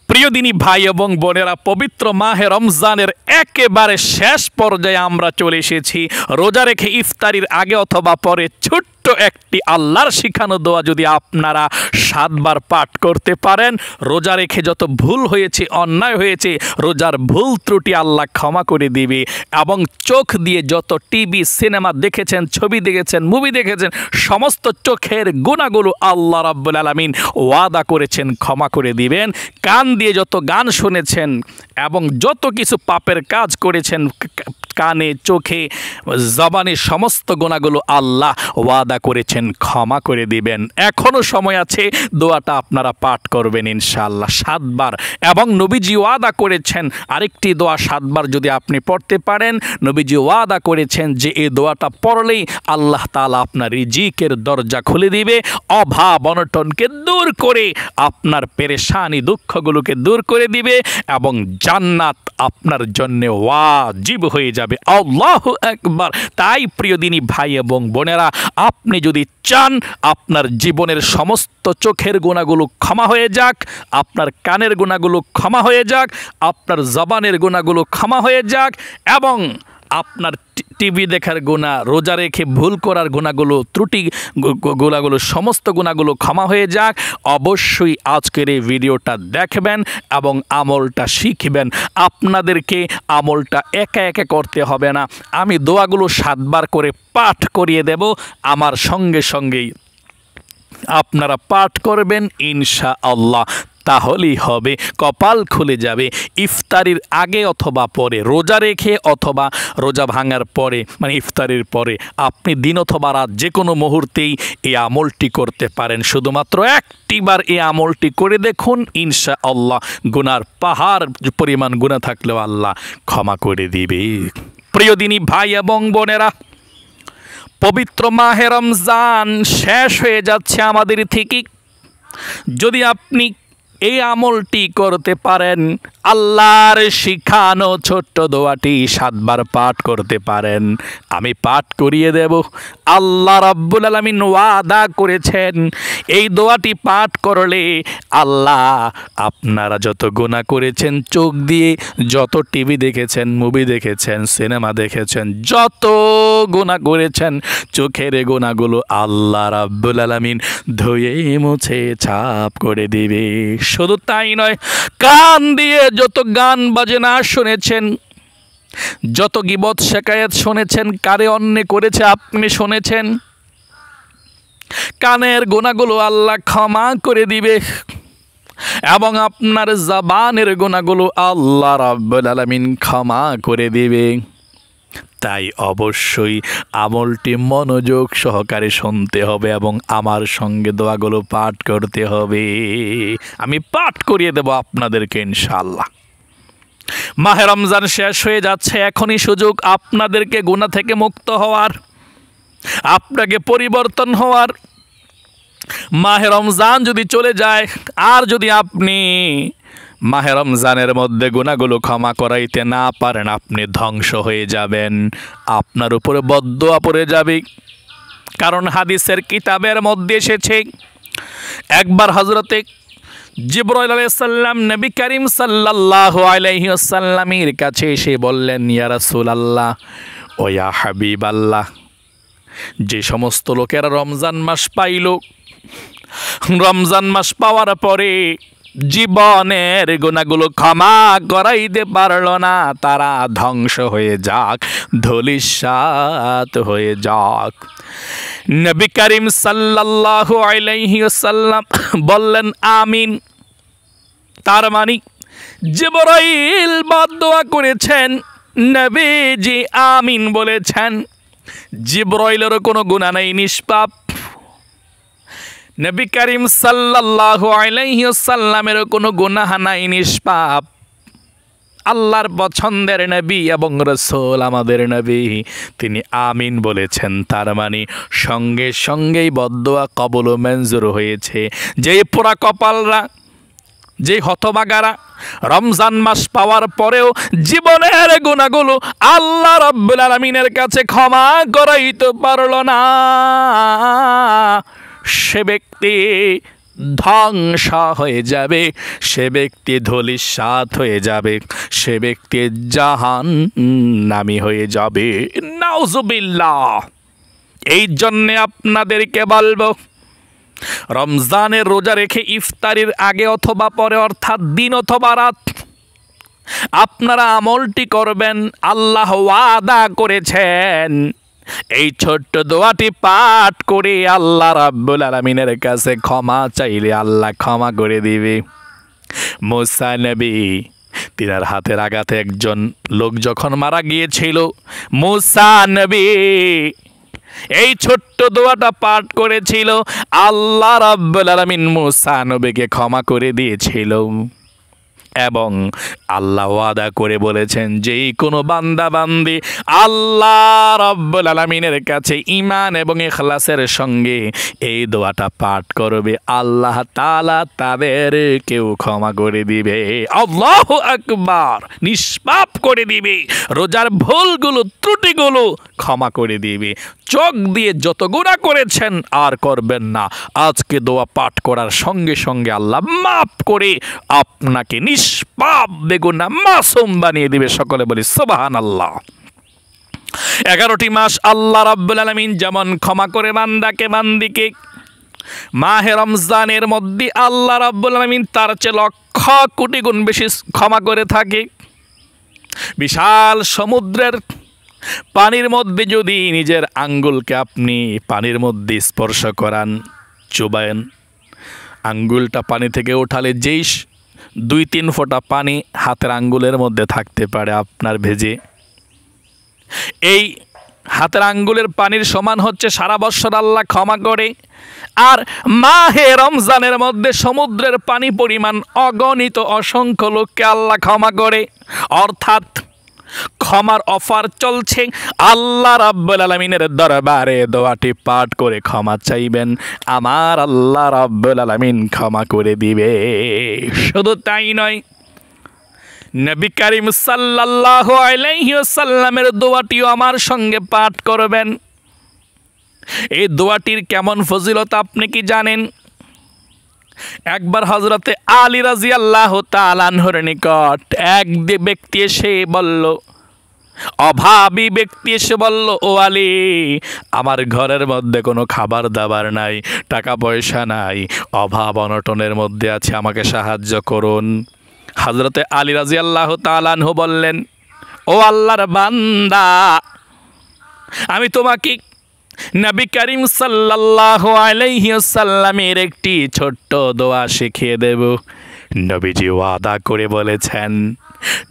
প্রিয় দিনী ভাই এবং বোনেরা, পবিত্র মাহে রমজানের একেবারে শেষ পর্যায়ে আমরা চলে এসেছি। রোজা রেখে ইফতারির আগে অথবা পরে ছোট্ট একটি আল্লাহর শিখানো দোয়া যদি আপনারা 7 বার পাঠ করতে পারেন, রোজা রেখে যত ভুল হয়েছে, অন্যায় হয়েছে, রোজার ভুল ত্রুটি আল্লাহ ক্ষমা করে দিবে। এবং চোখ দিয়ে যত টিভি সিনেমা দেখেছেন, ছবি দেখেছেন, মুভি দেখেছেন, সমস্ত চোখের গুনাহগুলো আল্লাহ রাব্বুল আলামিন ওয়াদা করেছেন ক্ষমা করে দিবেন। কান দিয়ে যত গান শুনেছেন এবং যত কিছু পাপের কাজ করেছেন, কানে, চোখে, জবানে সমস্ত গুনাহগুলো আল্লাহ ওয়াদা করেছেন ক্ষমা করে দিবেন। এখনো সময় আছে, দোয়াটা আপনারা পাঠ করবেন ইনশাআল্লাহ 7 বার। এবং নবীজি ওয়াদা করেছেন আরেকটি দোয়া 7 বার যদি আপনি পড়তে পারেন, নবীজি ওয়াদা করেছেন যে এই দোয়াটা পড়লেই আল্লাহ তাআলা আপনার রিজিকের দরজা খুলে দিবে, অভাব অনটনকে দূর করে আপনার পেরেশানি দুঃখগুলোকে দূর করে দিবে এবং জান্নাত আপনার জন্য ওয়াজিব হয়ে যাবে। আল্লাহু আকবার। তাই প্রিয় দিনী ভাই এবং বোনেরা, আপনি যদি চান আপনার জীবনের সমস্ত চোখের গুনাহগুলো ক্ষমা হয়ে যাক, আপনার কানের গুনাহগুলো ক্ষমা হয়ে যাক, আপনার জবানের গুনাহগুলো ক্ষমা হয়ে যাক এবং আপনার টিভি দেখার গুনাহ, রোজা রেখে ভুল করার গুনাহগুলো, ত্রুটি গুনাহগুলো, সমস্ত গুনাহগুলো ক্ষমা হয়ে যাক, অবশ্যই আজকের এই ভিডিওটা দেখবেন এবং আমলটা শিখবেন। আপনাদেরকে আমলটা একা একা করতে হবে না, আমি দোয়াগুলো 7 বার করে পাঠ করিয়ে দেব, আমার সঙ্গে সঙ্গেই আপনারা পাঠ করবেন ইনশাআল্লাহ। তাহলেই হবে, কপাল খুলে যাবে। ইফতারির আগে অথবা পরে, রোজা রেখে অথবা রোজা ভাঙার পরে, মানে ইফতারির পরে, আপনি দিন অথবা রাত যে কোনো মুহূর্তেই এই আমলটি করতে পারেন। শুধুমাত্র একটিবার এই আমলটি করে দেখুন, ইনশাআল্লাহ গুনার পাহাড় পরিমাণ গুনাহ থাকলেও আল্লাহ ক্ষমা করে দিবে। প্রিয় দিনী ভাই এবং বোনেরা, পবিত্র মাহে রমজান শেষ হয়ে যাচ্ছে আমাদের থেকে। যদি আপনি এই আমলটি করতে পারেন, আল্লাহর শিখানো ছোট্ট দোয়াটি 7 বার পাঠ করতে পারেন, আমি পাঠ করিয়ে দেব। আল্লাহ রাব্বুল আলামিন ওয়াদা করেছেন এই দোয়াটি পাঠ করলে আল্লাহ আপনারা যত গুনাহ করেছেন, চোখ দিয়ে যত টিভি দেখেছেন, মুভি দেখেছেন, সিনেমা দেখেছেন, যত গুনাহ করেছেন, চোখের গুনাহগুলো আল্লাহ রাব্বুল আলামিন ধুয়ে মুছে ছাপ করে দিবে। শুধু তাই নয়, কান দিয়ে যত গান বাজনা শুনেছেন, যত গীবত শিকায়াত শুনেছেন, কারে অন্যায় করেছে আপনি শুনেছেন, কানের গুনাহগুলো আল্লাহ ক্ষমা করে দিবে এবং আপনার জবানের গুনাহগুলো আল্লাহ রাব্বুল আলামিন ক্ষমা করে দিবে। তাই অবশ্যই আমলটি মনোযোগ সহকারে শুনতে হবে এবং আমার সঙ্গে দোয়াগুলো পাঠ করতে হবে। আমি পাঠ করিয়ে দেব আপনাদেরকে ইনশাআল্লাহ। মাহে রমজান শেষ হয়ে যাচ্ছে, এখনই সুযোগ আপনাদেরকে গুনাহ থেকে মুক্ত হওয়ার, আপনাকে পরিবর্তন হওয়ার। মাহে রমজান যদি চলে যায় আর যদি আপনি মাহে রমজানের মধ্যে গুনাহগুলো ক্ষমা করাইতে না পারেন, আপনি ধ্বংস হয়ে যাবেন, আপনার উপরে বদদোয়া পড়ে যাবে। কারণ হাদিসের কিতাবের মধ্যে এসেছে, একবার হযরতে জিবরাইল আলাইহিস সালাম নবী করিম সাল্লাল্লাহু আলাইহি ওয়াসাল্লামের কাছে এসে বললেন, ইয়া রাসূলুল্লাহ ও ইয়া হাবিবাল্লাহ, যে সমস্ত লোকেরা রমজান মাস পাইল, রমজান মাস পাওয়ার পরে জীবনের গুনাহগুলো ক্ষমা করাইতে পারল না, তারা ধ্বংস হয়ে যাক, ধূলিসাৎ হয়ে যাক। নবী করিম সাল্লাল্লাহু আলাইহি ওয়াসাল্লাম বললেন আমিন। তার মানে জিবরাইল বদদোয়া করেছেন, নবীজি আমিন বলেছেন। জিবরাইলের কোনো গুনাহ নাই, নিষ্পাপ। নবী করিম সাল্লাল্লাহু আলাইহি ওয়াসাল্লামের কোনো গুনাহ নাই, নিষ্পাপ। আল্লাহর পছন্দের নবী এবং রাসূল আমাদের নবী, তিনি আমিন বলেছেন। তার মানে সঙ্গে সঙ্গেই বদদোয়া কবুল ও মঞ্জুর হয়েছে। যেই পোড়া কপালরা, যে হতভাগারা রমজান মাস পাওয়ার পরেও জীবনের গুনাহগুলো আল্লাহ রাব্বুল আলামিনের কাছে ক্ষমা করাইতে পারল না, সে ব্যক্তি ধ্বংস হয়ে যাবে, সে ব্যক্তি ধূলিসাৎ হয়ে যাবে, সে ব্যক্তি জাহান্নামী হয়ে যাবে। নাউজুবিল্লাহ। এই জন্যে আপনাদেরকে বলবো, রমজানের রোজা রেখে ইফতারির আগে অথবা পরে, অর্থাৎ দিন অথবা রাত, আপনারা আমলটি করবেন। আল্লাহ ওয়াদা করেছেন, এই ছোট্ট দোয়াটি পাঠ করে আল্লাহ রাব্বুল আলামিনের কাছে ক্ষমা চাইলে আল্লাহ ক্ষমা করে দিবে। মুসা নবী, তিনার হাতের আঘাতে একজন লোক যখন মারা গিয়েছিল, মুসা নবী এই ছোট্ট দোয়াটা পাঠ করেছিল, আল্লাহ রাব্বুল আলামিন মুসা নবীকে ক্ষমা করে দিয়েছিল। এবং আল্লাহ ওয়াদা করে বলেছেন, যেই কোনো বান্দা বান্দি আল্লাহ রাব্বুল আলামিনের কাছে ঈমান এবং ইখলাসের সঙ্গে এই দোয়াটা পাঠ করবে, আল্লাহ তাআলা তাদেরকেও ক্ষমা করে দিবে। আল্লাহু আকবার। নিষ্পাপ করে দিবে, রোজার ভুলগুলো ত্রুটিগুলো ক্ষমা করে দিবে। চোখ দিয়ে যত গুনাহ করেছেন আর করবেন না, আজকে দোয়া পাঠ করার সঙ্গে সঙ্গে আল্লাহ মাফ করে আপনাকে নিষ্পাপ বেগুনাহ মাসুম বানিয়ে দিবে। সকলে বলি সুবহানাল্লাহ। 11টি মাস আল্লাহ রাব্বুল আলামিন যেমন ক্ষমা করে বান্দাকে বান্দিকে, মাহে রমজানের মধ্যে আল্লাহ রাব্বুল আলামিন তার চেয়ে লক্ষ কোটি গুণ বেশি ক্ষমা করে থাকে। বিশাল সমুদ্রের পানির মধ্যে যদি নিজের আঙ্গুলকে আপনি পানির মধ্যে স্পর্শ করান, চুবায়েন, আঙ্গুলটা পানি থেকে ওঠালে যেই 2-3 ফোঁটা পানি হাতের আঙ্গুলের মধ্যে থাকতে পারে আপনার ভেজে, এই হাতের আঙ্গুলের পানির সমান হচ্ছে সারা বছর আল্লাহ ক্ষমা করে। আর মাহে রমজানের মধ্যে সমুদ্রের পানি পরিমাণ অগণিত অসংখ্য লোককে আল্লাহ ক্ষমা করে। অর্থাৎ ক্ষমার অফার চলছে। আল্লাহ রাব্বুল আলামিনের দরবারে দোয়াটি পাঠ করে ক্ষমা চাইবেন, আমার আল্লাহ রাব্বুল আলামিন ক্ষমা করে দিবে। শুধু তাই নয়, নবী করিম সাল্লাল্লাহু আলাইহি ওয়াসাল্লামের দোয়াটিও আমার সঙ্গে পাঠ করবেন। এই দোয়াটির কেমন ফজিলত আপনি কি জানেন? একবার হযরতে আলী রাদিয়াল্লাহু তাআলা আনহুর নিকট এক ব্যক্তি এসে বলল, অভাবী ব্যক্তি এসে বলল, ও আলী, আমার ঘরের মধ্যে কোনো খাবার দাবার নাই, টাকা পয়সা নাই, অভাব অনটনের মধ্যে আছে, আমাকে সাহায্য করুন। হযরতে আলী রাদিয়াল্লাহু তাআলা আনহু বললেন, ও আল্লাহর বান্দা, আমি তোমাকে নবী করিম সাল্লাল্লাহু আলাইহি ওয়াসাল্লামের একটি ছোট্ট দোয়া শিখিয়ে দেব। নবীজি ওয়াদা করে বলেছেন,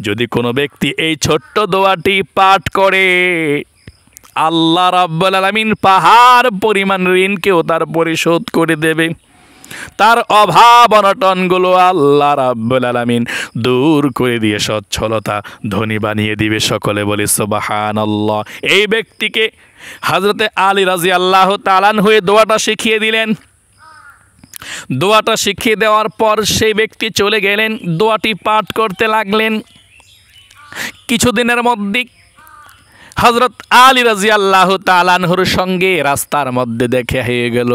যদি কোনো ব্যক্তি এই ছোট্ট দোয়াটি পাঠ করে, আল্লাহ রাব্বুল আলামিন পাহাড় পরিমাণ ঋণকেও তার পরিশোধ করে দেবে। তার অভাব অনটনগুলো আল্লাহ রাব্বুল আলামিন দূর করে দিয়ে সচ্ছলতা ধনী বানিয়ে দিবে। সকলে বলি সুবহানাল্লাহ। এই ব্যক্তিকে হযরতে আলী রাদিয়াল্লাহু তাআলা আনহু দোয়াটা শিখিয়ে দিলেন। দোয়াটা শিখিয়ে দেওয়ার পর সেই ব্যক্তি চলে গেলেন, দোয়াটি পাঠ করতে লাগলেন। কিছুদিনের মধ্যে হযরত আলী রাদিয়াল্লাহু তাআলা আনহুর সঙ্গে রাস্তার মধ্যে দেখা হয়ে গেল।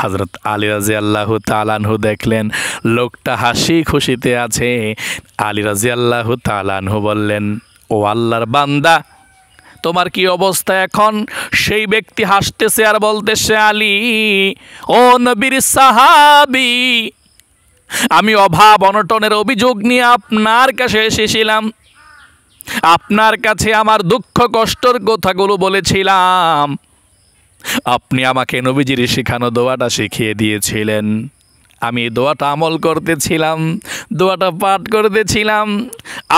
হযরত আলী রাদিয়াল্লাহু তাআলা আনহু দেখলেন লোকটা হাসি খুশিতে আছে। আলী রাদিয়াল্লাহু তাআলা আনহু বললেন, ও আল্লাহর বান্দা, তোমার কি অবস্থা এখন? সেই ব্যক্তি হাসতেছে আর বলতেছে, আলী, ও নবীর সাহাবী, আমি অভাব অনটনের অভিযোগ নিয়ে আপনার কাছে এসেছিলাম। আপনার কাছে আমার দুঃখ কষ্টের কথাগুলো বলেছিলাম। আপনি আমাকে নবীজির শেখানো দোয়াটা শিখিয়ে দিয়েছিলেন। আমি দোয়াটা আমল করতেছিলাম, দোয়াটা পাঠ করতেছিলাম।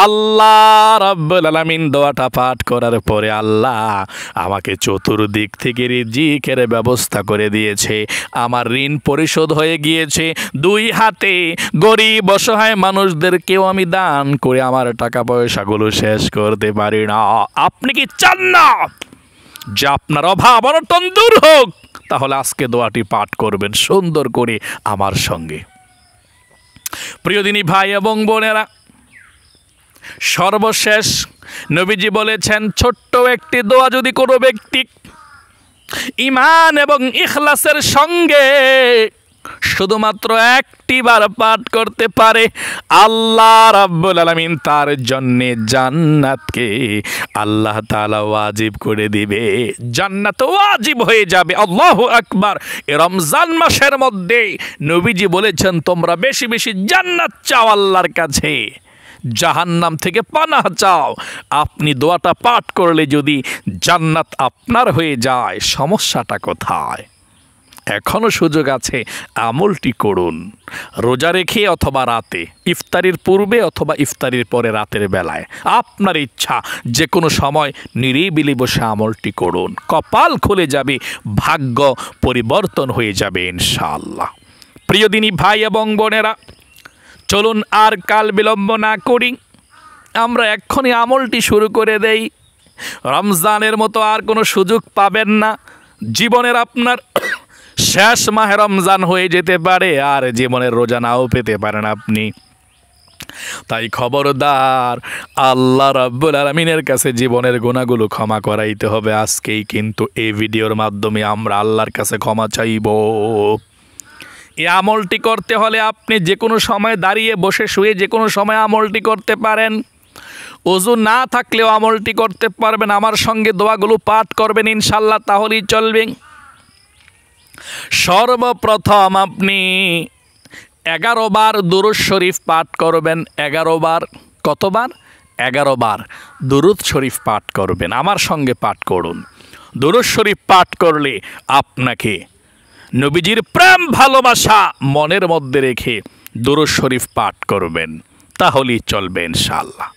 আল্লাহ রাব্বুল আলামিন দোয়াটা পাঠ করার পরে আল্লাহ আমাকে চতুর্দিক থেকে রিজিকের ব্যবস্থা করে দিয়েছে। আমার ঋণ পরিশোধ হয়ে গিয়েছে। 2 হাতে গরিব অসহায় মানুষদেরকেও আমি দান করে আমার টাকা পয়সাগুলো শেষ করতে পারি না। আপনি কি চান না যে আপনার অভাব অনটন দূর হোক? তাহলে আজকে দোয়াটি পাঠ করবেন সুন্দর করে আমার সঙ্গে। প্রিয় দিনী ভাই এবং বোনেরা, সর্বশেষ নবীজি বলেছেন, ছোট্ট একটি দোয়া যদি কোনো ব্যক্তি ঈমান এবং ইখলাসের সঙ্গে শুধুমাত্র একটি বার পাঠ করতে পারে, আল্লাহ রাব্বুল আলামিন তার জন্যে জান্নাতকে আল্লাহ তাআলা ওয়াজিব করে দিবে। জান্নাত ওয়াজিব হয়ে যাবে। আল্লাহু আকবার। এই রমজান মাসের মধ্যে নবীজি বলেছেন, তোমরা বেশি বেশি জান্নাত চাও আল্লাহর কাছে, জাহান্নাম থেকে পানাহ চাও। আপনি দোয়াটা পাঠ করলে যদি জান্নাত আপনার হয়ে যায়, সমস্যাটা কোথায়? এখনো সুযোগ আছে, আমলটি করুন। রোজা রেখে অথবা রাতে, ইফতারির পূর্বে অথবা ইফতারির পরে রাতের বেলায়, আপনার ইচ্ছা, যে কোনো সময় নিরিবিলি বসে আমলটি করুন। কপাল খুলে যাবে, ভাগ্য পরিবর্তন হয়ে যাবে ইনশাআল্লাহ। প্রিয় দিনী ভাই এবং বোনেরা, চলুন আর কাল বিলম্ব না করি, আমরা এক্ষুনি আমলটি শুরু করে দেই। রমজানের মতো আর কোনো সুযোগ পাবেন না। জীবনের আপনার শেষ মাহে রমজান হয়ে যেতে পারে, আর জীবনের রোজা নাও পেতে পারেন আপনি। তাই খবরদার, আল্লাহ রাব্বুল আলামিনের কাছে জীবনের গুনাহগুলো ক্ষমা করাইতে হবে আজকেই। কিন্তু এই ভিডিওর মাধ্যমে আমরা আল্লাহর কাছে ক্ষমা চাইব। এই আমলটি করতে হলে আপনি যে কোনো সময় দাঁড়িয়ে, বসে, শুয়ে যে কোনো সময় আমলটি করতে পারেন। ওযু না থাকলেও আমলটি করতে পারবেন। আমার সঙ্গে দোয়াগুলো পাঠ করবেন ইনশাআল্লাহ, তাহলেই চলবে। সর্বপ্রথম আপনি 11 বার দুরূদ শরীফ পাঠ করবেন। 11 বার, কতবার? 11 বার দুরূদ শরীফ পাঠ করবেন। আমার সঙ্গে পাঠ করুন। দুরূদ শরীফ পাঠ করলে আপনাকে নবীজির প্রেম ভালোবাসা মনের মধ্যে রেখে দুরূদ শরীফ পাঠ করবেন, তাহলেই চলবে ইনশাআল্লাহ।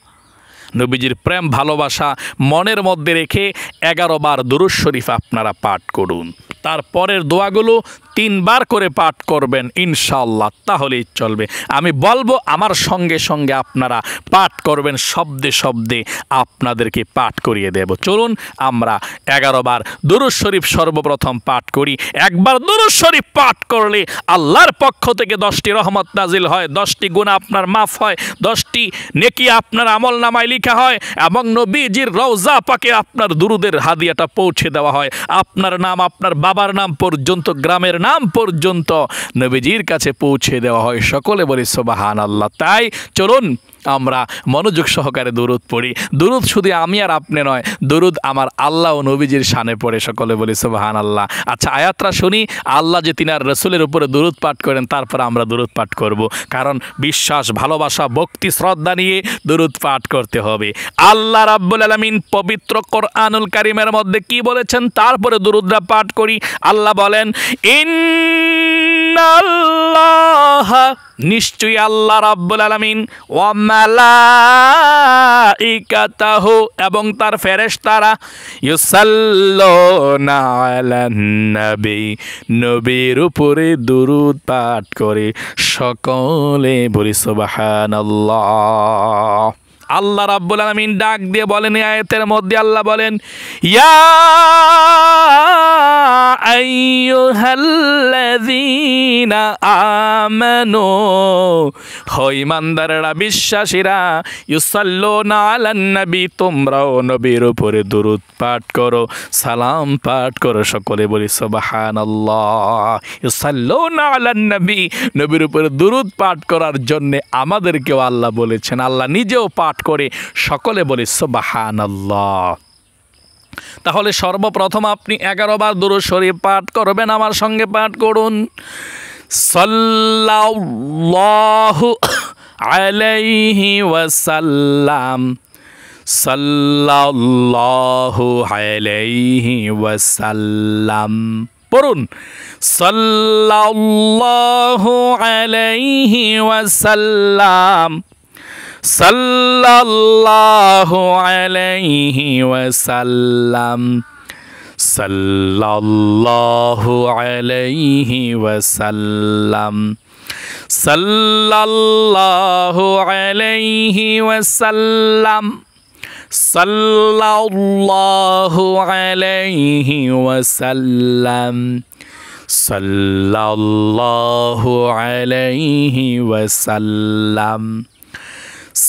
নবীজির প্রেম ভালোবাসা মনের মধ্যে রেখে 11 বার দুরূদ শরীফ আপনারা পাঠ করুন। তারপরের দোয়াগুলো 3 বার করে পাঠ করবেন ইনশাআল্লাহ, তাহলেই চলবে। আমি বলবো, আমার সঙ্গে সঙ্গে আপনারা পাঠ করবেন, শব্দে শব্দে আপনাদেরকে পাঠ করিয়ে দেব। চলুন আমরা 11 বার দুরূদ শরীফ সর্বপ্রথম পাঠ করি। একবার দুরূদ শরীফ পাঠ করলে আল্লাহর পক্ষ থেকে 10টি রহমত নাজিল হয়, 10টি গুনাহ আপনার মাফ হয়, 10টি নেকি আপনার আমলনামায় লেখা হয়, এবং নবীজির রওজা পাকে আপনার দুরুদের হাদিয়াটা পৌঁছে দেওয়া হয়। আপনার নাম, আপনার বাবার নাম পর্যন্ত, গ্রামের নাম পর্যন্ত নবীজির কাছে পৌঁছে দেওয়া হয়। সকলে বলি সুবহানাল্লাহ। তাই চলুন আমরা মনোযোগ সহকারে দুরুদ পড়ি। দুরুদ শুধু আমি আর আপনি নয়, দুরুদ আমার আল্লাহ ও নবীজির শানে পড়ে। সকলে বলি সুবহানাল্লাহ। আচ্ছা, আয়াতটা শুনি। আল্লাহ যে তিনার রাসূলের উপরে দুরুদ পাঠ করেন, তারপর আমরা দুরুদ পাঠ করব, কারণ বিশ্বাস, ভালোবাসা, ভক্তি, শ্রদ্ধা নিয়ে দুরুদ পাঠ করতে হবে। আল্লাহ রাব্বুল আলামিন পবিত্র কোরআনুল কারীমের মধ্যে কি বলেছেন, তারপরে দুরুদটা পাঠ করি। আল্লাহ বলেন, ইন্নাল্লাহ, নিশ্চয়ই আল্লাহ রাব্বুল আলামিন, ওয়া মালাইকাতাহু, এবং তার ফেরেশতারা, ইউসাল্লুনা আলান নবী, নবীর উপরে দুরূদ পাঠ করে। সকলে বলি সুবহানাল্লাহ। আল্লাহ রাব্বুল আলামিন ডাক দিয়ে বলেন, এই আয়াতের মধ্যে আল্লাহ বলেন, ইয়া আইয়ুহাল্লাযীনা আমানু, হে ঈমানদাররা, বিশ্বাসীরা, ইউসাল্লুনা আলান নবী, তোমরাও নবীর উপরে দুরূদ পাঠ করো, সালাম পাঠ করো। সকলে বলি সুবহানাল্লাহ। ইউসাল্লুনা আলান নবী, নবীর উপরে দুরূদ পাঠ করার জন্য আমাদেরকেও আল্লাহ বলেছেন, আল্লাহ নিজেও পাঠ করে। সকলে বলি সুবহানাল্লাহ। তাহলে সর্বপ্রথম আপনি 11 বার দুরূদ শরীফ পাঠ করবেন। আমার সঙ্গে পাঠ করুন। সাল্লাল্লাহু আলাইহি ওয়াসাল্লাম, সাল্লাল্লাহু আলাইহি ওয়াসাল্লাম। পড়ুন, সাল্লাল্লাহু আলাইহি ওয়াসাল্লাম, সাল্লাল্লাহু আলাইহি ওয়াসাল্লাম, সাল্লাল্লাহু আলাইহি ওয়াসাল্লাম, সাল্লাল্লাহু আলাইহি ওয়াসাল্লাম, সাল্লাল্লাহু আলাইহি ওয়াসাল্লাম, সাল্লাল্লাহু আলাইহি ওয়াসাল্লাম,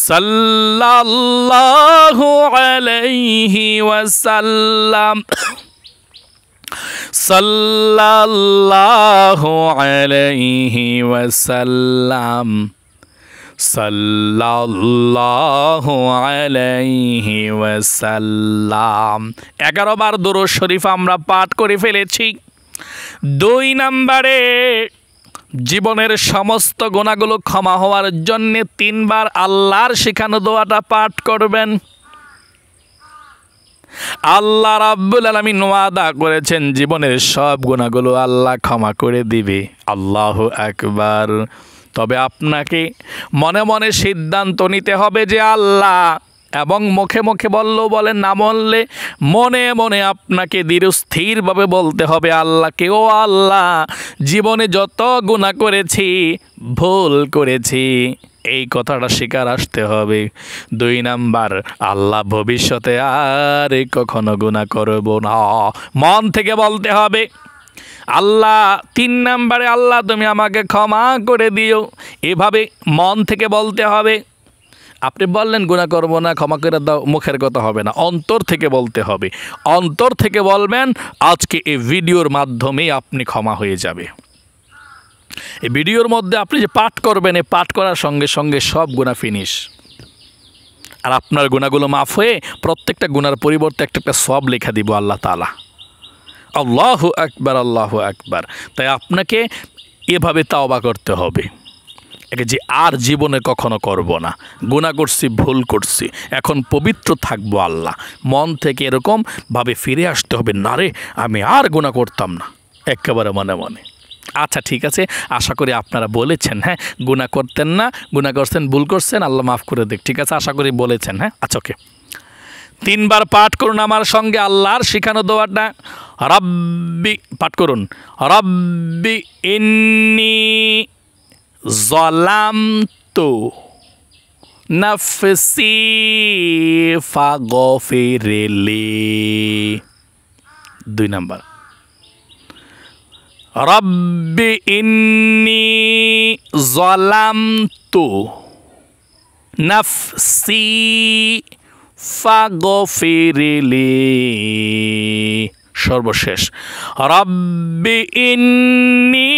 সাল্লাল্লাহু আলাইহি ওয়াসাল্লাম, সাল্লাল্লাহু আলাইহি ওয়াসাল্লাম, সাল্লাল্লাহু আলাইহি ওয়াসাল্লাম। 11 বার দুরূদ শরীফ আমরা পাঠ করে ফেলেছি। 2 নম্বরে জীবনের সমস্ত গুনাহগুলো ক্ষমা হওয়ার জন্য 3 বার আল্লাহর শেখানো দোয়াটা পাঠ করবেন। আল্লাহ রাব্বুল আলামিন ওয়াদা করেছেন জীবনের সব গুনাহগুলো আল্লাহ ক্ষমা করে দিবে। আল্লাহু আকবার। তবে আপনাকে মনে মনে সিদ্ধান্ত নিতে হবে যে আল্লাহ, এবং মুখে মুখে বললেও বলেন, না বললে মনে মনে আপনাকে দৃঢ়স্থিরভাবে বলতে হবে আল্লাহকে, ও আল্লাহ, জীবনে যত গুনাহ করেছি, ভুল করেছি, এই কথাটা স্বীকার আসতে হবে। 2 নাম্বার, আল্লাহ ভবিষ্যতে আর কখনো গুনাহ করব না, মন থেকে বলতে হবে আল্লাহ। 3 নাম্বারে, আল্লাহ তুমি আমাকে ক্ষমা করে দিও, এভাবে মন থেকে বলতে হবে। আপনি বললেন গুনাহ করব না, ক্ষমা করে দাও, মুখের কথা হবে না, অন্তর থেকে বলতে হবে। অন্তর থেকে বলবেন, আজকে এই ভিডিওর মাধ্যমে আপনি ক্ষমা হয়ে যাবে। এই ভিডিওর মধ্যে আপনি যে পাঠ করবেন, এই পাঠ করার সঙ্গে সঙ্গে সব গুনাহ ফিনিশ, আর আপনার গুনাহগুলো মাফ হয়ে প্রত্যেকটা গুনার পরিবর্তে একটা সওয়াব লেখা দিব আল্লাহ তাআলা। আল্লাহু আকবার, আল্লাহু আকবার। তাই আপনাকে এভাবে তাওবা করতে হবে যে আর জীবনে কখনো করব না, গুনাহ করছি, ভুল করছি, এখন পবিত্র থাকবো আল্লাহ। মন থেকে এরকমভাবে ফিরে আসতে হবে, না রে আমি আর গুনাহ করতাম না, একেবারে মনে মনে। আচ্ছা ঠিক আছে, আশা করি আপনারা বলেছেন, হ্যাঁ গুনাহ করতেন না, গুনাহ করছেন, ভুল করছেন, আল্লাহ মাফ করে দেখ, ঠিক আছে, আশা করি বলেছেন। হ্যাঁ আচ্ছা ওকে, 3 বার পাঠ করুন আমার সঙ্গে আল্লাহর শিখানো দোয়াটা। রব্বি, পাঠ করুন, রব্বি ইন্নী যালামতু নাফসি ফাগফিরলি। 2 নাম্বার, রব্বি ইন্নী যালামতু নাফসি ফাগফিরলি। সর্বশেষ, রব্বি ইন্নী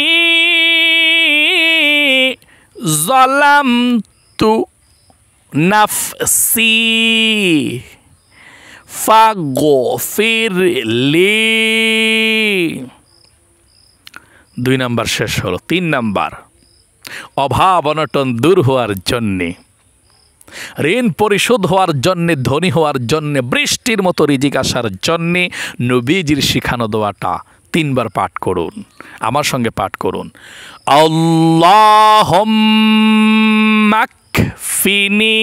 যালামতু নাফসি ফাগফিরলি। 2 নাম্বার শেষ হলো। 3 নাম্বার, অভাব অনটন দূর হওয়ার জন্যে, ঋণ পরিশোধ হওয়ার জন্যে, ধনী হওয়ার জন্যে, বৃষ্টির মতো রিজিক আসার জন্যে নবীজির শিখানো দোয়াটা 3 বার পাঠ করুন, আমার সঙ্গে পাঠ করুন। আল্লাহুম্মা কফিনি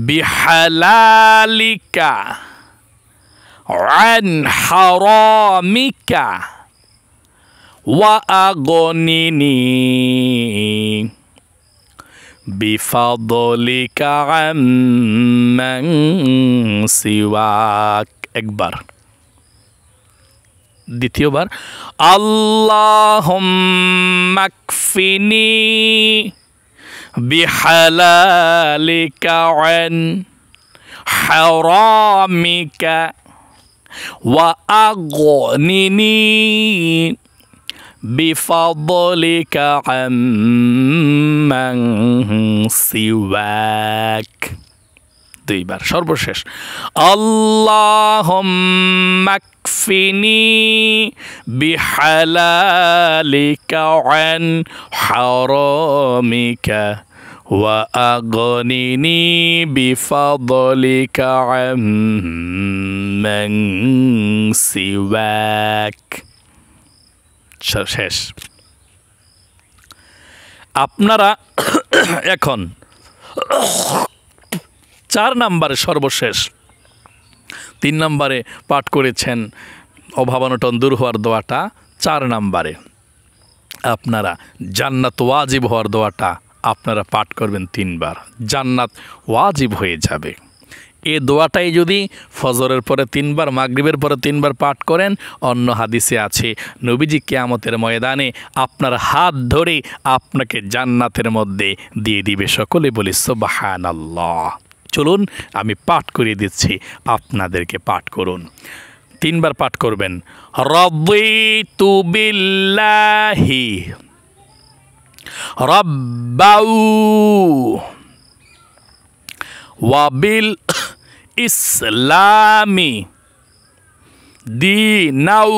বিহালালিকা আন হারামিকা ওয়া আগনিনি বিফাদলিকা আম্মান সিওয়াক। একবার, দ্বিতীয়বার, আল্লাহুম্মা কফিনি বিহালালিকা আন হারামিকা ওয়া আগনিনি বিফাদলিকা আম্মান সিওয়াক। 2 বার, সর্বশেষ, আল্লাহুম্মা কফিনি বিহালালিকা আন হারামিকা ওয়া আগনিনি বিফাদলিকা আম্মান সিওয়াক। শেষ। আপনারা এখন 4 নাম্বারে, সর্বশেষ 3 নাম্বারে পাঠ করেছেন অভাব অনটন দূর হওয়ার দোয়াটা। 4 নাম্বারে আপনারা জান্নাত ওয়াজিব হওয়ার দোয়াটা আপনারা পাঠ করবেন 3 বার, জান্নাত ওয়াজিব হয়ে যাবে। এই দোয়াটাই যদি ফজরের পরে 3 বার, মাগরিবের পরে 3 বার পাঠ করেন, অন্য হাদিসে আছে নবীজি কিয়ামতের ময়দানে আপনার হাত ধরে আপনাকে জান্নাতের মধ্যে দিয়ে দিবে। সকলে বলি সুবহানাল্লাহ। চলুন আমি পাঠ করে দিচ্ছি, আপনাদেরকে পাঠ করুন। তিনবার পাঠ করবেন। রাদিতু বিল্লাহি রাব্বাউ ওয়া বিল ইসলামি দীনাউ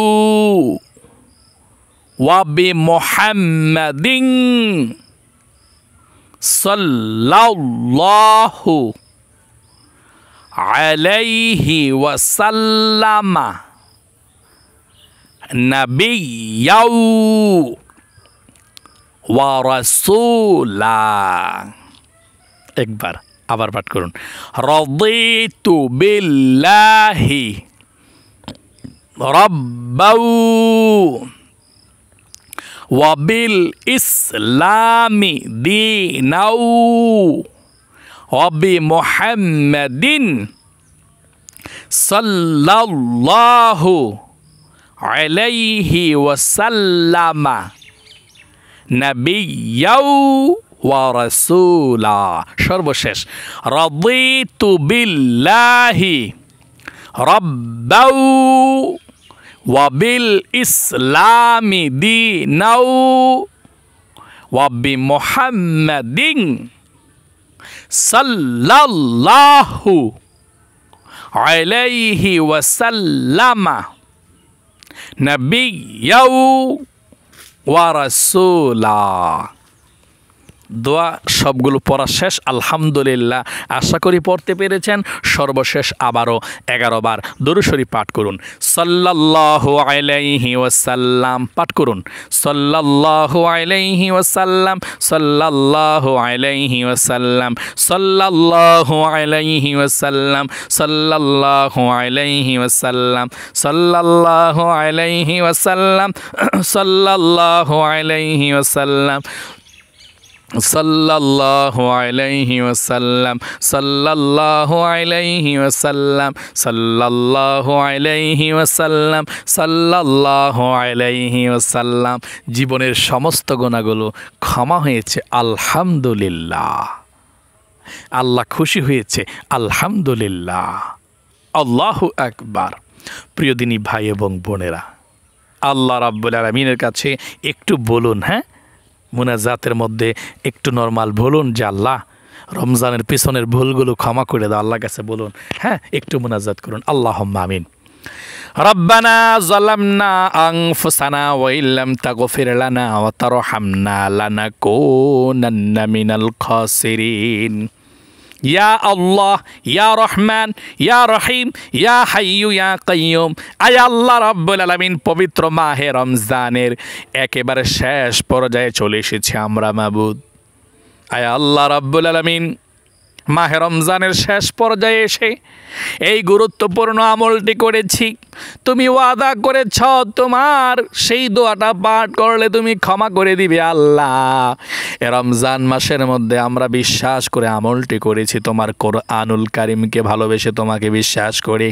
ওয়া বি মুহাম্মাদিন সাল্লাল্লাহু আলাইহি ওয়াসাল্লামা নাবিয়্যাও ওয়া রাসূলা। একবার আবার পাঠ করুন। রাদিতু বিল্লাহি রাব্বাউ ওয়া বিল ইসলামি দীনাউ ওয়া বি মুহাম্মাদিন সাল্লাল্লাহু আলাইহি ওয়াসাল্লামা নাবিয়্যাও ওয়া রাসূলা। সর্বশেষ রাদিতু বিল্লাহি রাব্বাউ ওয়া বিল ইসলামি দীনাউ ওয়া বি মুহাম্মাদিন সাল্লাল্লাহু আলাইহি ওয়াসাল্লামা নাবিয়্যাও ওয়া রাসূলা। দোয়া সবগুলো পড়া শেষ, আলহামদুলিল্লাহ। আশা করি পড়তে পেরেছেন। সর্বশেষ আবারও 11 বার দরুদ শরীফ পাঠ করুন। সাল্লাল্লাহু আলাইহি ওয়াসাল্লাম পাঠ করুন। সাল্লাল্লাহু আলাইহি ওয়াসাল্লাম, সাল্লাল্লাহু আলাইহি ওয়াসাল্লাম, সাল্লাল্লাহু আলাইহি ওয়াসাল্লাম, সাল্লাল্লাহু আলাইহি ওয়াসাল্লাম, সাল্লাল্লাহু আলাইহি ওয়াসাল্লাম, সাল্লাল্লাহু আলাইহি ওয়াসাল্লাম, সাল্লাল্লাহু আলাইহি ওয়াসাল্লাম, সাল্লাল্লাহু আলাইহি ওয়াসাল্লাম, সাল্লাল্লাহু আলাইহি ওয়াসাল্লাম, সাল্লাল্লাহু আলাইহি ওয়াসাল্লাম। জীবনের সমস্ত গুনাহগুলো ক্ষমা হয়েছে, আলহামদুলিল্লাহ। আল্লাহ খুশি হয়েছে, আলহামদুলিল্লাহ। আল্লাহু আকবার। প্রিয় দিনী ভাই এবং বোনেরা, আল্লাহ রাব্বুল আলামিনের কাছে একটু বলুন, হ্যাঁ, মুনাজাতের মধ্যে একটু নরমাল বলুন যে আল্লাহ রমজানের পিছনের ভুলগুলো ক্ষমা করে দাও। আল্লাহর কাছে বলুন, হ্যাঁ, একটু মুনাজাত করুন। আল্লাহুম্মা আমিন। রব্বানা যালামনা আনফুসানা ওয়া ইল্লাম তাগফির লানা ওয়া তারহামনা লানাকুনান্না মিনাল খাসিরিন। ইয়া আল্লাহ, ইয়া রহমান, ইয়া রহিম, ইয়া হাইয়্যু ইয়া কাইয়্যুম। আয় আল্লাহ রাব্বুল আলামিন, পবিত্র মাহে রমজানের একেবারে শেষ পর্যায়ে চলে এসেছি আমরা মাবুদ। আয় আল্লাহ রাব্বুল আলামিন, মাহে রমজানের শেষ পর্যায়ে এসে এই গুরুত্বপূর্ণ আমলটি করেছি। তুমি ওয়াদা করেছ তোমার সেই দোয়াটা পাঠ করলে তুমি ক্ষমা করে দিবে। আল্লাহ, এ রমজান মাসের মধ্যে আমরা বিশ্বাস করে আমলটি করেছি, তোমার কোরআনুল কারীমকে ভালোবেসে তোমাকে বিশ্বাস করে।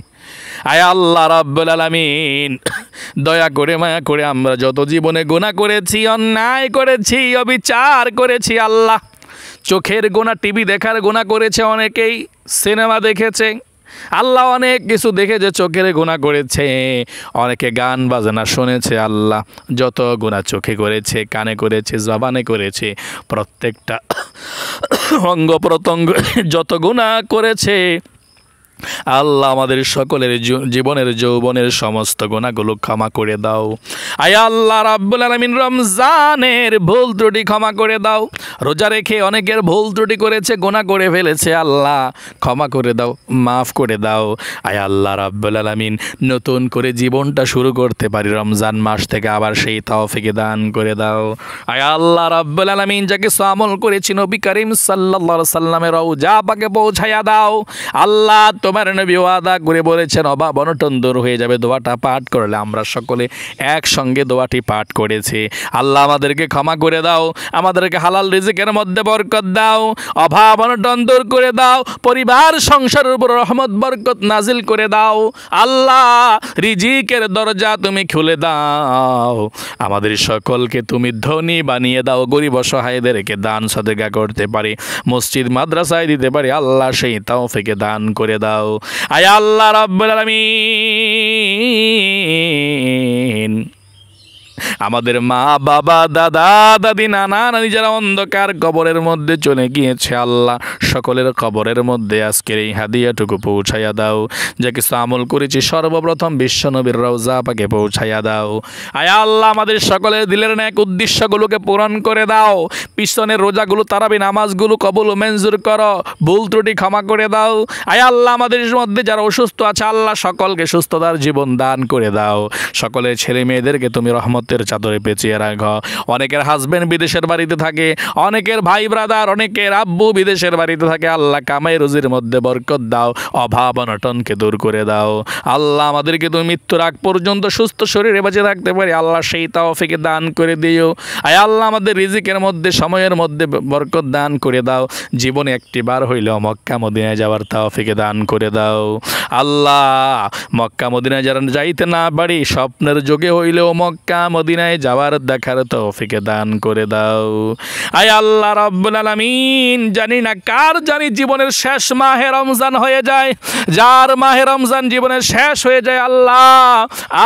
আয় আল্লাহ রাব্বুল আলামিন, দয়া করে মায়া করে আমরা যত জীবনে গুনাহ করেছি, অন্যায় করেছি, অবিচার করেছি, আল্লাহ চোখের গুনাহ, টিভি দেখার গুনাহ করেছে অনেকেই, সিনেমা দেখেছে, আল্লাহ অনেক কিছু দেখেছে, চোখের গুনাহ করেছে, অনেকে গান বাজনা শুনেছে। আল্লাহ যত গুনাহ চোখে করেছে, কানে করেছে, জবানে করেছে, প্রত্যেকটা অঙ্গ প্রত্যঙ্গ যত গুনাহ করেছে, আল্লাহ আমাদের সকলের জীবনের যৌবনের সমস্ত গুনাহগুলো ক্ষমা করে দাও। আয় আল্লাহ রাব্বুল আলামিন, রমজানের ভুল ত্রুটি ক্ষমা করে দাও। রোজা রেখে অনেকের ভুল ত্রুটি করেছে, গুনাহ করে ফেলেছে, আল্লাহ ক্ষমা করে দাও, মাফ করে দাও। আয় আল্লাহ রাব্বুল আলামিন, নতুন করে জীবনটা শুরু করতে পারি রমজান মাস থেকে, আবার সেই তৌফিক দান করে দাও। আয় আল্লাহ রাব্বুল আলামিন, যাকে আমল করেছি নবী করিম সাল্লাল্লাহু আলাইহি সাল্লামের রওজা পাকে পৌঁছায়া দাও। আল্লাহ তোমার নবী ওয়াদা করে বলেছেন অভাব অনটন দূর হয়ে যাবে দোয়াটা পাঠ করলে। আমরা সকলে একসঙ্গে দোয়াটি পাঠ করেছি। আল্লাহ আমাদেরকে ক্ষমা করে দাও, আমাদেরকে হালাল রিজিকের মধ্যে বরকত দাও, অভাব অনটন দূর করে দাও, পরিবার সংসারের উপর রহমত বরকত নাজিল করে দাও। আল্লাহ রিজিকের দরজা তুমি খুলে দাও, আমাদের সকলকে তুমি ধনী বানিয়ে দাও, গরিব অসহায়দেরকে দান সদকা করতে পারি, মসজিদ মাদ্রাসায় দিতে পারি, আল্লাহ সেই তৌফিক দান করে দাও। দাও। আয় আল্লাহ রাব্বুল আলামিন, আমাদের মা বাবা দাদা দাদি নানা নানি যারা অন্ধকার কবরের মধ্যে চলে গিয়েছে আল্লাহ, সকলের কবরের মধ্যে আজকের এই হাদিয়াটুকু পৌঁছাইয়া দাও। যা কিছু আমল করেছি সর্বপ্রথম বিশ্বনবীর রওজা পাকে পৌঁছাইয়া দাও। আয় আল্লাহ, আমাদের সকলের দিলের ন্যাক উদ্দেশ্যগুলোকে পূরণ করে দাও। পিছনের রোজাগুলো, তারাবি নামাজগুলো কবুল ও মঞ্জুর করো। ভুল ত্রুটি ক্ষমা করে দাও। আয় আল্লাহ, আমাদের মধ্যে যারা অসুস্থ আছে আল্লাহ, সকলকে সুস্থতার জীবন দান করে দাও। সকলের ছেলে মেয়েদেরকে তুমি রহমতের চাদরে পেঁচিয়ে রাখো। অনেকের হাজবেন্ড বিদেশের বাড়িতে থাকে, অনেকের ভাই ব্রাদার, অনেকের আব্বু বিদেশের বাড়িতে থাকে। আল্লাহ, কামাই রুজির মধ্যে বরকত দাও, অভাব অনটনকে দূর করে দাও। আল্লাহ, আমাদেরকে তুমি মৃত্যুর আগ পর্যন্ত সুস্থ শরীরে বেঁচে থাকতে পারি আল্লাহ, সেই তৌফিক দান করে দিও। আয় আল্লাহ, আমাদের রিজিকের মধ্যে সময়ের মধ্যে বরকত দান করে দাও। জীবনে একটি বার হইলেও মক্কা মদিনায় যাওয়ার তৌফিক দান করে দাও। আল্লাহ, মক্কা মদিনায় যারা যাইতে না পারি, স্বপ্নের যোগে হইলেও মক্কা মদিনায় যাওয়ার দেখার তৌফিক দান করে দাও। আয় আল্লাহ রাব্বুল আলামিন, জানি না কার জানি জীবনের শেষ মাহে রমজান হয়ে যায়। যার মাহে রমজান জীবনের শেষ হয়ে যায় আল্লাহ,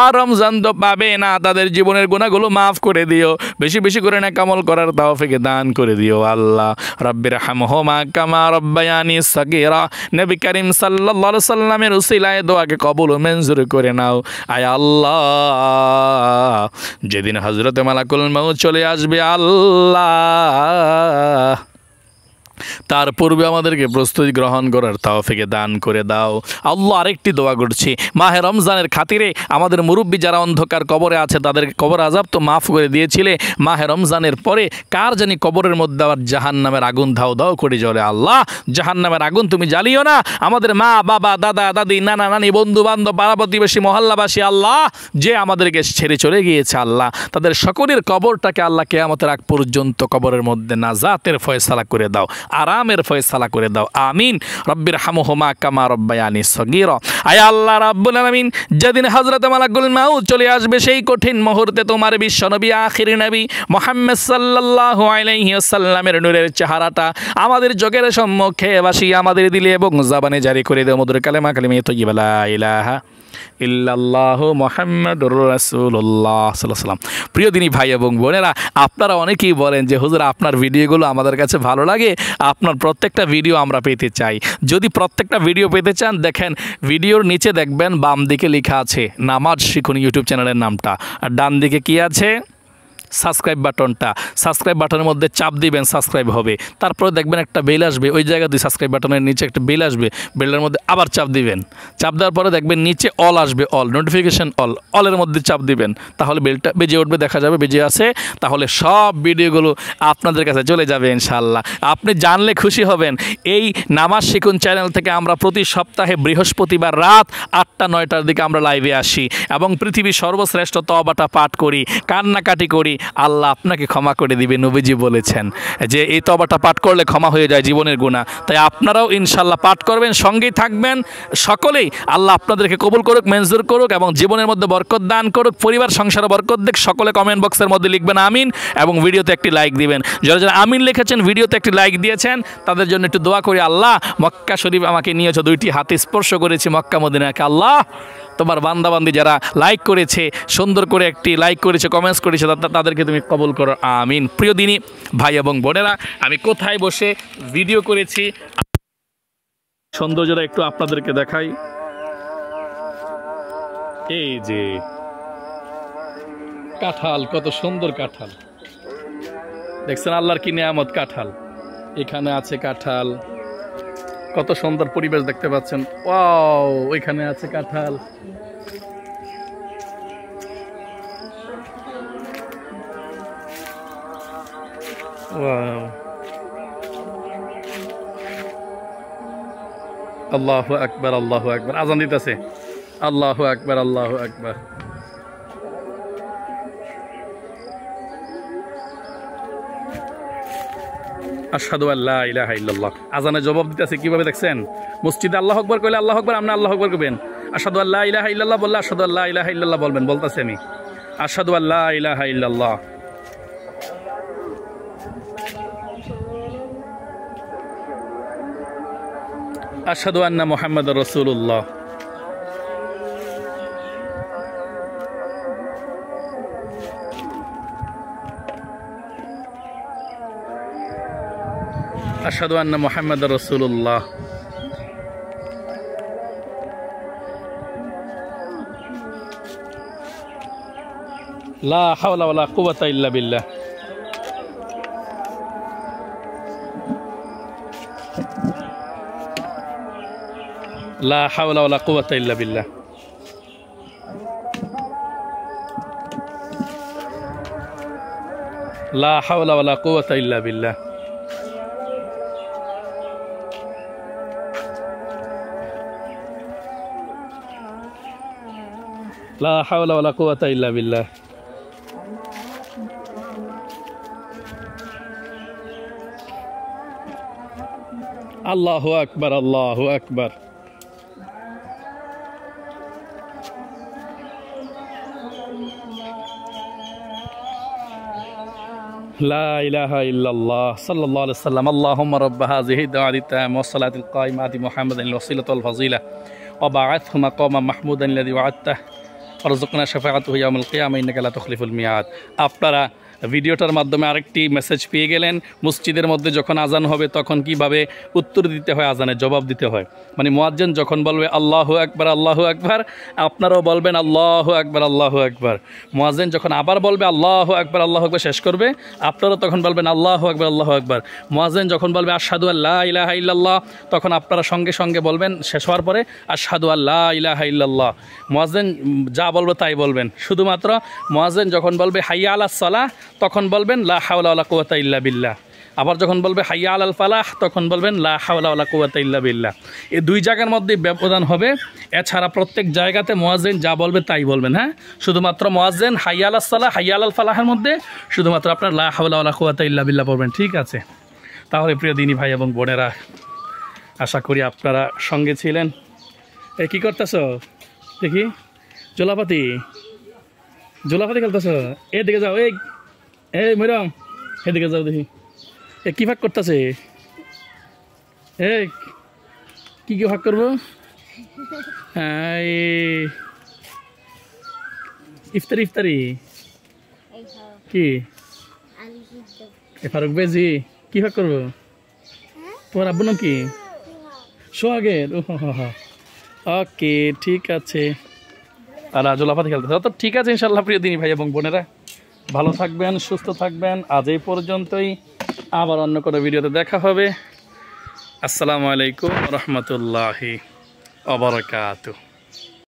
আর রমজান তো পাবে না, তাদের জীবনের গুনাহগুলো মাফ করে দিও। বেশি বেশি করে নেক আমল করার তৌফিক দান করে দিও আল্লাহ। রাব্বির হামহুমা কামা রাব্বায়ানি সাগীরা। নবী করিম সাল্লাল্লাহু আলাইহি সাল্লামের উসিলায় দোয়াকে কবুল ও মঞ্জুর করে নাও। আয় আল্লাহ, যেদিন হযরতে মালাকুল মউত চলে আসবে আল্লাহ, তার পূর্বে আমাদেরকে প্রস্তুতি গ্রহণ করার তৌফিক দান করে দাও আল্লাহ। আরেকটি দোয়া করছি, মাহে রমজানের খাতিরে আমাদের মুরব্বী যারা অন্ধকার কবরে আছে তাদের কবর আযাব তো মাফ করে দিয়েছিলে, মাহে রমজানের পরে কার জানি কবরের মধ্যে আবার জাহান্নামের আগুন ধাও ধাও করে জ্বলে আল্লাহ, জাহান্নামের আগুন তুমি জ্বালিও না। আমাদের মা বাবা দাদা দাদি নানা নানি বন্ধু বান্ধব পাড়া প্রতিবেশী মহল্লাবাসী আল্লাহ, যে আমাদেরকে ছেড়ে চলে গিয়েছে আল্লাহ, তাদের সকলের কবরটাকে আল্লাহ কিয়ামতের আগ পর্যন্ত কবরের মধ্যে নাজাতের ফয়সালা করে দাও, আরামের ফয়সালা করে দাও। আমিন। রব্বির হামহুমা কামা রব্বায়ানি সগীরা। আয় আল্লাহ রাব্বুল আলামিন, যেদিন হযরত মালাকুল মউত চলে আসবে সেই কঠিন মুহূর্তে তোমার বিশ্ব নবী আখির নবী মুহাম্মদ সাল্লাল্লাহু আলাইহি ওয়াসাল্লামের নূরের চেহারাটা আমাদের চোখের সম্মুখে ভাসিয়ে আমাদের দিলে এবং জবানে জারি করে দাও মধুর কালেমা কালিমে তাইয়্যিবা লা ইলাহা ইল্লাল্লাহু মুহাম্মাদুর রাসূলুল্লাহ সাল্লাল্লাহু আলাইহি ওয়াসাল্লাম। প্রিয় দিনী ভাই এবং বোনেরা, আপনারা অনেকেই বলেন যে হুজুর আপনার ভিডিওগুলো আমাদের কাছে ভালো লাগে, আপনার প্রত্যেকটা ভিডিও আমরা পেতে চাই। যদি প্রত্যেকটা ভিডিও পেতে চান, দেখেন ভিডিওর নিচে দেখবেন বাম দিকে লেখা আছে নামাজ শিখুন ইউটিউব চ্যানেলের নামটা, আর ডান দিকে কি আছে সাবস্ক্রাইব বাটনটা, সাবস্ক্রাইব বাটনের মধ্যে চাপ দিবেন, সাবস্ক্রাইব হবে। তারপরে দেখবেন একটা বেল আসবে, ওই জায়গা দিয়ে সাবস্ক্রাইব বাটনের নিচে একটা বেল আসবে, বেলের মধ্যে আবার চাপ দিবেন। চাপ দেওয়ার পরে দেখবেন নিচে অল আসবে, অল নোটিফিকেশন অলের মধ্যে চাপ দিবেন, তাহলে বেলটা বেজে উঠবে, দেখা যাবে বেজে আছে, তাহলে সব ভিডিওগুলো আপনাদের কাছে চলে যাবে ইনশাআল্লাহ। আপনি জানলে খুশি হবেন, এই নামাজ শিখুন চ্যানেল থেকে আমরা প্রতি সপ্তাহে বৃহস্পতিবার রাত 8টা-9টার দিকে আমরা লাইভে আসি এবং পৃথিবীর সর্বশ্রেষ্ঠ তওবাটা পাঠ করি, কান্নাকাটি করি। আল্লাহ আপনাকে ক্ষমা করে দিবে, নবীজি বলেছেন যে এই তওবাটা পাঠ করলে ক্ষমা হয়ে যায় জীবনের গুনাহ। তাই আপনারাও ইনশাআল্লাহ পাঠ করবেন, সঙ্গেই থাকবেন। সকলেই আল্লাহ আপনাদেরকে কবুল করুক, মঞ্জুর করুক এবং জীবনের মধ্যে বরকত দান করুক, পরিবার সংসারে বরকত দিক। সকলে কমেন্ট বক্সের মধ্যে লিখবেন আমিন এবং ভিডিওতে একটি লাইক দিবেন। যারা যারা আমিন লিখেছেন, ভিডিওতে একটি লাইক দিয়েছেন, তাদের জন্য একটু দোয়া করি। আল্লাহ, মক্কা শরীফ আমাকে নিয়েছো, 2টি হাতে স্পর্শ করেছি মক্কা মদিনাকে। আল্লাহ, তোমার বান্দাবান্দি যারা লাইক করেছে, সুন্দর করে একটি লাইক করেছে, কমেন্টস করেছে, তাদেরকে তুমি কবুল করো আমিন। প্রিয় দিনী ভাই এবং বোনেরা, আমি কোথায় বসে ভিডিও করেছি সৌন্দর্যটা একটু আপনাদেরকে দেখাই। এই যে কাঁঠাল, কত সুন্দর কাঁঠাল দেখছেন, আল্লাহর কি নিয়ামত কাঁঠাল। এখানে আছে কাঁঠাল, কত সুন্দর পরিবেশ দেখতে পাচ্ছেন। ওয়াও, ওইখানে আছে কাঁঠাল। ওয়াও, আল্লাহু আকবার, আল্লাহু আকবার। আজান দিতেছে, আল্লাহু আকবার, আল্লাহু আকবার। আশহাদু আল্লা ইলাহা ইল্লাল্লাহ। আজানে জবাব দিতেছে কিভাবে দেখছেন? মসজিদে আল্লাহু আকবার কইলে আল্লাহু আকবার, আপনি আল্লাহু আকবার কইবেন। আশহাদু আল্লা ইলাহা ইল্লাল্লাহ বললে আশহাদু আল্লা ইলাহা ইল্লাল্লাহ বলবেন। বলতাছি আমি, আশহাদু আল্লা ইলাহা ইল্লাল্লাহ। আশহাদু আন্না মুহাম্মাদুর রাসূলুল্লাহ। আশহাদু আন্না মুহাম্মাদুর রাসূলুল্লাহ। লা হাওলা ওয়ালা কুওয়াতা ইল্লা বিল্লাহ। লা হাওলা ওয়ালা কুওয়াতা ইল্লা বিল্লাহ। লা হাওলা ওয়ালা কুওয়াতা ইল্লা বিল্লাহ। লা হাওলা ওয়ালা কুওয়াতা ইল্লা বিল্লাহ। আল্লাহু আকবার, আল্লাহু আকবার। লা ইলাহা ইল্লাল্লাহ সাল্লাল্লাহু আলাইহি ওয়াসাল্লাম। আল্লাহুম্মা রাব্বা হাযিহি দাওয়াতি তাম্মা ওয়াস সালাতিল কায়িমাতি মুহাম্মাদান ওয়াসিলাতু ওয়াল ফাযিলা ওয়া বা'আথহু মাকামান মাহমুদান আল্লাযী ওয়া'আদতাহু ওয়ারযুকনা শাফাআতাহু ইয়াউমাল কিয়ামাহ ইন্নাকা লা তুখলিফুল মিয়াদ। আপনারা ভিডিওটার মাধ্যমে আরেকটি মেসেজ পেয়ে গেলেন। মসজিদের মধ্যে যখন আজান হবে তখন কিভাবে উত্তর দিতে হয়, আজানের জবাব দিতে হয়। মানে মুয়াজ্জিন যখন বলবে আল্লাহু আকবার, আল্লাহু আকবার, আপনারাও বলবেন আল্লাহু আকবার, আল্লাহু আকবার। মুয়াজ্জিন যখন আবার বলবে আল্লাহু আকবার, আল্লাহু আকবার শেষ করবে, আপনারাও তখন বলবেন আল্লাহু আকবার, আল্লাহু আকবার। মুয়াজ্জিন যখন বলবে আশহাদু আল্লা ইলাহা ইল্লাল্লাহ, তখন আপনারা সঙ্গে সঙ্গে বলবেন শেষ হওয়ার পরে আশহাদু আল্লা ইলাহা ইল্লাল্লাহ। মুয়াজ্জিন যা বলবে তাই বলবেন। শুধুমাত্র মুয়াজ্জিন যখন বলবে হাইয়া আলাস সালাহ, তখন বলবেন লা হাওলা ওয়ালা কুওয়াতা ইল্লা বিল্লাহ। আবার যখন বলবে হাইয়া আলাল ফালাহ, তখন বলবেন লা হাওলা ওয়ালা কুওয়াতা ইল্লা বিল্লাহ। এই দুই জায়গার মধ্যে ব্যবধান হবে। এছাড়া প্রত্যেক জায়গাতে মুয়াজ্জিন যা বলবে তাই বলবেন। হ্যাঁ, শুধুমাত্র মুয়াজ্জিন হাইয়া আলাস সালাহ, হাইয়া আলাল ফালাহের মধ্যে শুধুমাত্র আপনার লা হাওলা ওয়ালা কুওয়াতা ইল্লা বিল্লাহ পড়বেন। ঠিক আছে? তাহলে প্রিয় দিনী ভাই এবং বোনেরা, আশা করি আপনারা সঙ্গে ছিলেন। এ কি করতেছ দেখি? জোলাপাতি খেলতেছ? এদিকে যাও, এই ময়রাম এদিকে যাও দেখি। এ কি ভাগ করতেছে? কি ভাগ করবো? ইফতারি কি ফারুক বেজি কি ভাগ করবো? তোমার আব্বু নাম কি? সোহাগের। ওকে, ঠিক আছে। আর জোলাপাতি খেলতেছে তো। ঠিক আছে ইনশাল্লাহ। প্রিয় দিনী ভাই এবং বোনেরা, ভালো থাকবেন, সুস্থ থাকবেন। আজ এই পর্যন্তই। আবার অন্য কোনো ভিডিওতে দেখা হবে। আসসালামু আলাইকুম ওয়া রাহমাতুল্লাহি ওয়া বারাকাতুহু।